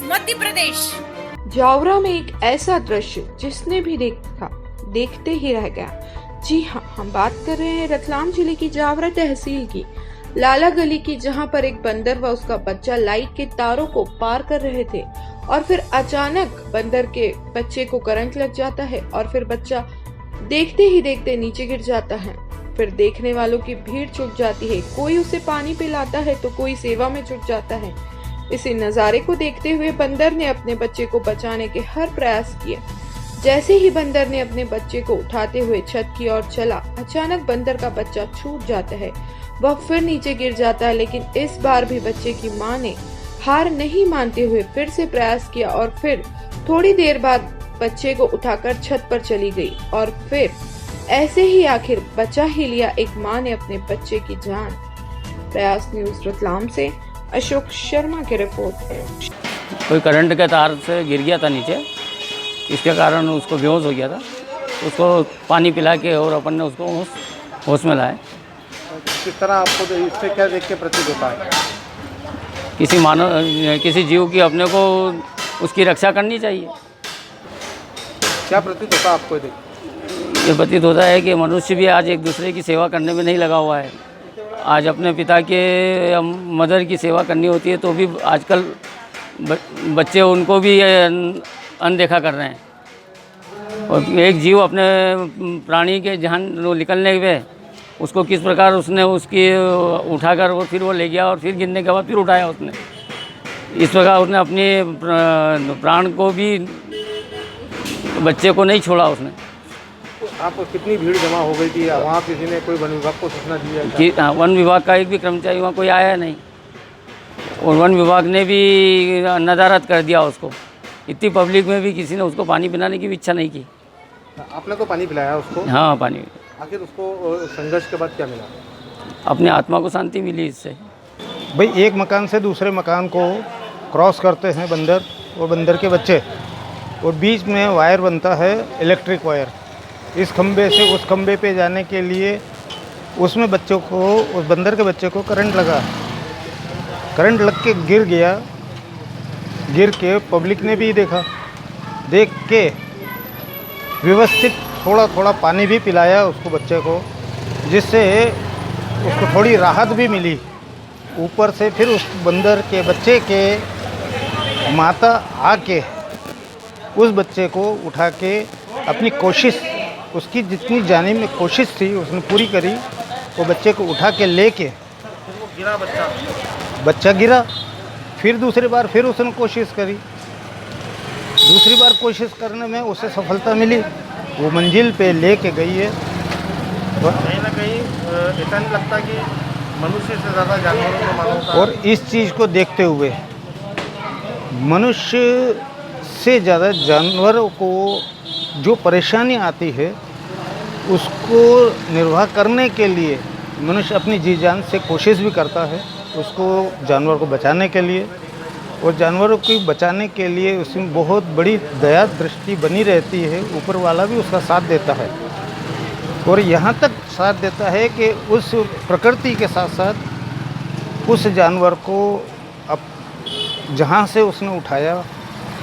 मध्य प्रदेश। जावरा में एक ऐसा दृश्य जिसने भी देखा देखते ही रह गया। जी हाँ, हम बात कर रहे हैं रतलाम जिले की जावरा तहसील की लाला गली की, जहाँ पर एक बंदर व उसका बच्चा लाइट के तारों को पार कर रहे थे और फिर अचानक बंदर के बच्चे को करंट लग जाता है और फिर बच्चा देखते ही देखते नीचे गिर जाता है। फिर देखने वालों की भीड़ जुट जाती है, कोई उसे पानी पिलाता है तो कोई सेवा में जुट जाता है। इसी नजारे को देखते हुए बंदर ने अपने बच्चे को बचाने के हर प्रयास किए। जैसे ही बंदर ने अपने बच्चे को उठाते हुए छत की ओर चला, अचानक बंदर का बच्चा छूट जाता है। वह फिर नीचे गिर जाता है, लेकिन इस बार भी बच्चे की मां ने हार नहीं मानते हुए फिर से प्रयास किया और फिर थोड़ी देर बाद बच्चे को उठाकर छत पर चली गई और फिर ऐसे ही आखिर बचा ही लिया एक मां ने अपने बच्चे की जान। प्रयास न्यूज रतलाम से अशोक शर्मा की रिपोर्ट है। कोई करंट के तार से गिर गया था नीचे, इसके कारण उसको बेहोश हो गया था। उसको पानी पिला के और अपन ने उसको होश में लाए। किस तरह आपको इससे क्या देख के प्रतीत होता है? किसी जीव की अपने को उसकी रक्षा करनी चाहिए। क्या प्रतीत होता है आपको देख? ये प्रतीत होता है कि मनुष्य भी आज एक दूसरे की सेवा करने में नहीं लगा हुआ है। आज अपने पिता के या मदर की सेवा करनी होती है तो भी आजकल बच्चे उनको भी अनदेखा कर रहे हैं। और एक जीव अपने प्राणी के जान निकलने पे उसको किस प्रकार उसने उसकी उठाकर और फिर वो ले गया और फिर गिरने के बाद फिर उठाया उसने। इस प्रकार उसने अपने प्राण को भी, बच्चे को नहीं छोड़ा उसने। आप कितनी भीड़ जमा हो गई थी वहाँ? किसी ने कोई वन विभाग को सूचना दी है कि वन विभाग का एक भी कर्मचारी वहाँ कोई आया नहीं और वन विभाग ने भी नदारद कर दिया उसको। इतनी पब्लिक में भी किसी ने उसको पानी पिलाने की भी इच्छा नहीं की। आपने तो पानी पिलाया उसको? हाँ, पानी। आखिर उसको संघर्ष के बाद क्या मिला? अपने आत्मा को शांति मिली इससे। भाई, एक मकान से दूसरे मकान को क्रॉस करते हैं बंदर और बंदर के बच्चे, और बीच में वायर बनता है, इलेक्ट्रिक वायर। इस खंबे से उस खंबे पे जाने के लिए उसमें बच्चों को, उस बंदर के बच्चे को करंट लगा। करंट लग के गिर गया। गिर के पब्लिक ने भी देखा, देख के व्यवस्थित थोड़ा थोड़ा पानी भी पिलाया उसको, बच्चे को, जिससे उसको थोड़ी राहत भी मिली। ऊपर से फिर उस बंदर के बच्चे के माता आके उस बच्चे को उठा के अपनी कोशिश, उसकी जितनी जाने में कोशिश थी उसने पूरी करी। वो बच्चे को उठा के लेके गिरा बच्चा गिरा। फिर दूसरी बार फिर उसने कोशिश करी। दूसरी बार कोशिश करने में उसे सफलता मिली। वो मंजिल पे लेके गई है। कहीं ना कहीं ऐसा नहीं लगता कि मनुष्य से ज़्यादा जानवरों को मानवता? और इस चीज़ को देखते हुए मनुष्य से ज़्यादा जानवरों को जो परेशानी आती है उसको निर्वाह करने के लिए मनुष्य अपनी जी जान से कोशिश भी करता है, उसको जानवर को बचाने के लिए। और जानवरों को बचाने के लिए उसमें बहुत बड़ी दया दृष्टि बनी रहती है। ऊपर वाला भी उसका साथ देता है और यहाँ तक साथ देता है कि उस प्रकृति के साथ साथ उस जानवर को अब जहाँ से उसने उठाया